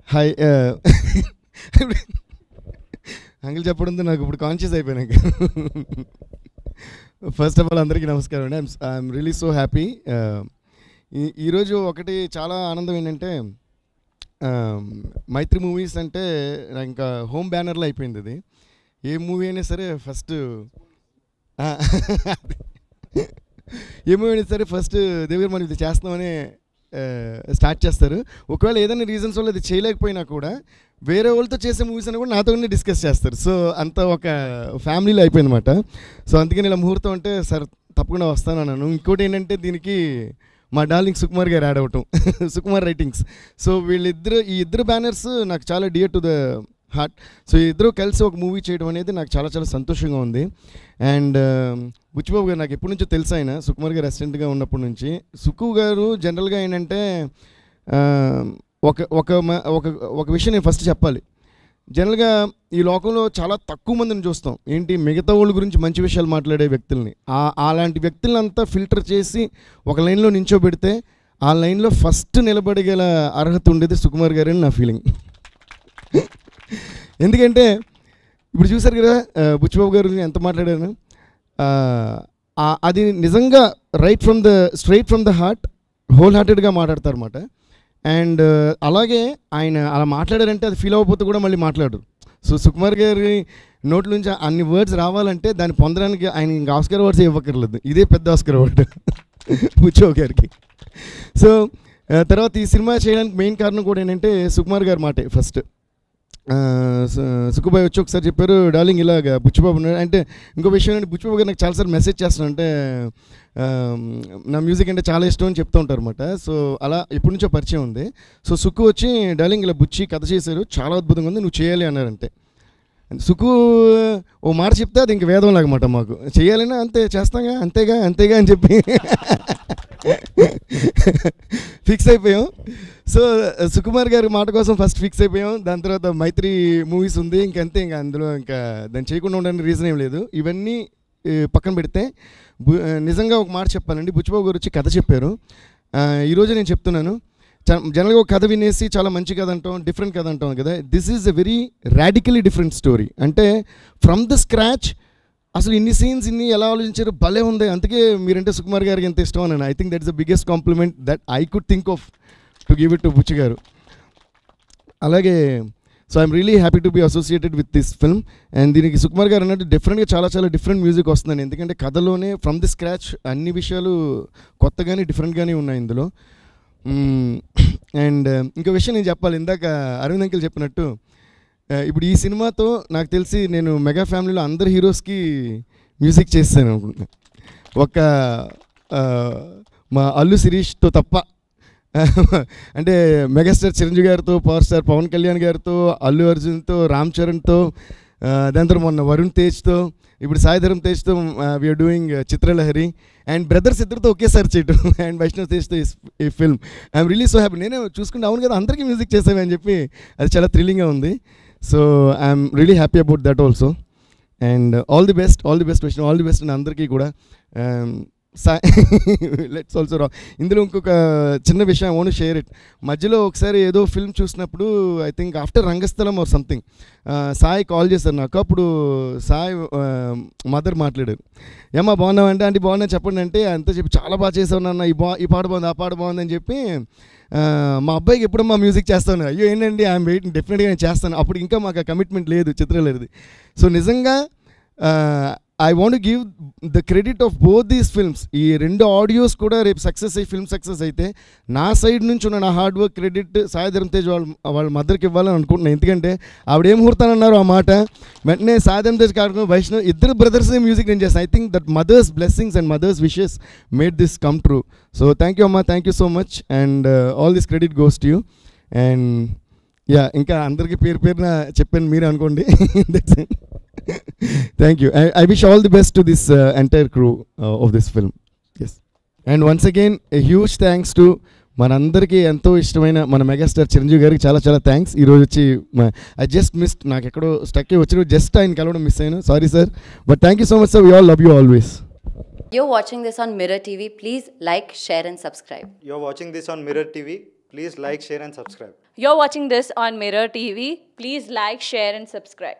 Hi uncle చెప్పడంతో నాకు ఇప్పుడు కాన్షియస్ అయిపోయాను. ఫస్ట్ ఆఫ్ ఆల్ అందరికీ నమస్కారం అండి. I'm really so happy. ఈరోజు ఒకటి చాలా ఆనందం ఏంటంటే, మైత్రి మూవీస్ అంటే ఇంకా హోమ్ బ్యానర్లో అయిపోయింది. అది ఏ మూవీ అయినా సరే ఫస్ట్ ఏ మూవీ అయినా సరే ఫస్ట్ దేవి మనం ఇది చేస్తామని స్టార్ట్ చేస్తారు. ఒకవేళ ఏదైనా రీజన్స్ వల్ల ఇది చేయలేకపోయినా కూడా వేరే వాళ్ళతో చేసే మూవీస్ అని కూడా నాతోనే డిస్కస్ చేస్తారు. సో అంత ఒక ఫ్యామిలీలో అయిపోయింది అనమాట. సో అందుకని ఇలా ముహూర్తం అంటే సార్ తప్పకుండా వస్తాను అన్నాను. ఇంకోటి ఏంటంటే దీనికి మా డార్లింగ్ సుకుమార్ గారు యాడ్ అవటం, సుకుమార్ రైటింగ్స్. సో ఈ ఇద్దరు బ్యానర్స్ నాకు చాలా dear to the heart. So ఇద్దరు కలిసి ఒక మూవీ చేయడం అనేది నాకు చాలా చాలా సంతోషంగా ఉంది. అండ్ బుచ్చిబాబు గారు నాకు ఎప్పటి నుంచో తెలుసు. ఆయన సుకుమార్ గారు అసిస్టెంట్గా ఉన్నప్పటి నుంచి. సుకు గారు జనరల్గా ఏంటంటే ఒక విషయం నేను ఫస్ట్ చెప్పాలి. జనరల్గా ఈ లోకంలో చాలా తక్కువ మందిని చూస్తాం ఏంటి మిగతా వాళ్ళ గురించి మంచి విషయాలు మాట్లాడే వ్యక్తుల్ని. అలాంటి వ్యక్తులంతా ఫిల్టర్ చేసి ఒక లైన్లో నించోబెడితే ఆ లైన్లో ఫస్ట్ నిలబడగల అర్హత ఉండేది సుకుమార్ గారని నా ఫీలింగ్. ఎందుకంటే ఇప్పుడు చూసారు కదా బుచ్చిబాబు గారు ఎంత మాట్లాడాను. అది నిజంగా straight from the heart, whole హార్టెడ్గా మాట్లాడతారు అన్నమాట. అండ్ అలాగే ఆయన అలా మాట్లాడారంటే అది ఫీల్ అవ్వకపోతే కూడా మళ్ళీ మాట్లాడరు. సో సుకుమార్ గారి నోట్ల నుంచి అన్ని వర్డ్స్ రావాలంటే దాన్ని పొందడానికి ఆయన ఇంకా ఆస్కర్ అవార్డ్స్ ఇవ్వక్కర్లేదు. ఇదే పెద్ద ఆస్కర్ అవార్డు బుచ్చిబాబు గారికి. సో తర్వాత ఈ సినిమా చేయడానికి మెయిన్ కారణం కూడా ఏంటంటే సుకుమార్ గారి మాటే. ఫస్ట్ సుకుబాయ్ వచ్చి ఒకసారి చెప్పారు, డార్లింగ్ ఇలాగ బుచ్చిబాబు ఉన్నాడు అంటే. ఇంకో విషయం ఏంటంటే బుచ్చిబాబు గారు నాకు చాలాసార్లు మెసేజ్ చేస్తాను, అంటే నా మ్యూజిక్ అంటే చాలా ఇష్టం అని చెప్తూ ఉంటారు అనమాట. సో అలా ఎప్పటి నుంచో పరిచయం ఉంది. సో సుక్కు వచ్చి డార్లింగ్ ఇలా బుచ్చి కథ చేశారు, చాలా అద్భుతంగా ఉంది, నువ్వు చేయాలి అన్నారంటే. సుక్కు ఓ మాట చెప్తే అది ఇంక వేదం లాగమాట మాకు. చేయాలన్నా అంతే చేస్తాగా, అంతేగా అని చెప్పి ఫిక్స్ అయిపోయాం. సో సుకుమార్ గారి మాట కోసం ఫస్ట్ ఫిక్స్ అయిపోయాం. దాని తర్వాత మైత్రి మూవీస్ ఉంది, ఇంకంతే. ఇంకా అందులో ఇంకా దాన్ని చేయకుండా ఉండడానికి రీజన్ ఏం లేదు. ఇవన్నీ పక్కన పెడితే నిజంగా ఒక మాట చెప్పాలండి. బుచ్చిబాబు గారు వచ్చి కథ చెప్పారు. ఈరోజు నేను చెప్తున్నాను, జనరల్గా ఒక కథ వినేసి చాలా మంచి కథ అంటాం, డిఫరెంట్ కథ అంటాం కదా. This is a very radically different story. అంటే ఫ్రమ్ ద స్క్రాచ్ అసలు ఇన్ని సీన్స్ ఇన్ని ఎలా ఆలోచించారు, భలే ఉంది. అందుకే మీరంటే సుకుమార్ గారికి ఎంత ఇష్టం అని. I think that is the biggest compliment that I could think of to give it to Butchi garu. అలాగే so I'm really happy to be associated with this film. And దీనికి సుకుమార్ గారు అన్నట్టు డిఫరెంట్గా చాలా డిఫరెంట్ మ్యూజిక్ వస్తుందండి. ఎందుకంటే కథలోనే ఫ్రమ్ ది స్క్రాచ్ అన్ని విషయాలు కొత్తగానే డిఫరెంట్గానే ఉన్నాయి ఇందులో. అండ్ ఇంకో విషయం నేను చెప్పాలి. ఇందాక అరవింద్ అంకిల్ చెప్పినట్టు ఇప్పుడు ఈ సినిమాతో నాకు తెలిసి నేను మెగా ఫ్యామిలీలో అందరు హీరోస్కి మ్యూజిక్ చేస్తాను అనుకుంటున్నాను, ఒక మా అల్లు శిరీష్తో తప్ప. అంటే మెగాస్టార్ చిరంజీవి గారితో, పవర్ స్టార్ పవన్ కళ్యాణ్ గారితో, అల్లు అర్జున్తో, రామ్ చరణ్తో, దాని తర్వాత మొన్న వరుణ్ తేజ్తో, ఇప్పుడు సాయిధరం తేజ్తో we're doing Chitralahari. And brothers ఇద్దరితో ఒకేసారి చేయటం, అండ్ వైష్ణవ్ తేజ్తో ఈ film. I'm really so happy. నేనే చూసుకుంటే అవును కదా అందరికీ మ్యూజిక్ చేసామే అని చెప్పి అది చాలా థ్రిల్లింగ్గా ఉంది. So I'm really happy about that also. And all the best విషయం, ఆల్ ది బెస్ట్ అండ్ అందరికీ కూడా. లెట్స్ ఆల్సో రా. ఇందులో ఇంకొక చిన్న విషయం ఐ వాంట్ షేర్ ఇట్. మధ్యలో ఒకసారి ఏదో ఫిల్మ్ చూసినప్పుడు I think after Rangasthalam or something Sai call చేశారు నాకు. అప్పుడు సాయి మదర్ మాట్లాడారు, ఏమా బాగున్నావంటే, అంటే బాగున్నా చెప్పండి అంటే, అంతా చెప్పి చాలా బాగా చేసావు నాన్న, ఈ పాట బాగుంది, ఆ పాట బాగుంది అని చెప్పి మా అబ్బాయికి ఎప్పుడు మా మ్యూజిక్ చేస్తాను. అయ్యో ఏంటండి ఐఎమ్ వెయిటింగ్, డెఫినెట్గా నేను చేస్తాను. అప్పుడు ఇంకా మాకు ఆ కమిట్మెంట్ లేదు, చిత్రలేనిది. సో నిజంగా I want give the credit of both these films. ఈ రెండు ఆడియోస్ కూడా రేపు సక్సెస్ అయ్యి ఫిల్మ్ సక్సెస్ అయితే నా సైడ్ నుంచి ఉన్న నా hard work credit Sai Dharam Tej వాళ్ళ మదర్కి ఇవ్వాలని అనుకుంటున్నాను. ఎందుకంటే ఆవిడేం ముహూర్తానన్నారు ఆ మాట వెంటనే సాయిధరం తేజ్ కార్యక్రమం వైష్ణవ్ ఇద్దరు బ్రదర్స్ మ్యూజిక్ నేను చేస్తాను. I think that mother's blessings and mother's wishes made this come true. So thank you అమ్మా, thank you so much. And all this credit goes to you. And yeah, ఇంకా అందరికీ పేరున చెప్పాను మీరే అనుకోండి. Thank you. I wish all the best to this entire crew of this film. Yes. And once again, a huge thanks to మనందరికీ ఎంతో ఇష్టమైన మన మెగాస్టార్ చిరంజీవి గారికి చాలా థ్యాంక్స్. ఈరోజు వచ్చి ఐ జస్ట్ మిస్డ్, నాకు ఎక్కడో స్టక్ వచ్చిన జస్ట్ ఆయన కలవడం మిస్ అయ్యాను, sorry sir. But thank you so much sir. We all love you always. You're watching this on Mirror TV. Please like, share and subscribe. You're watching this on Mirror TV. Please like, share and subscribe. You're watching this on Mirror TV. Please like, share, and subscribe.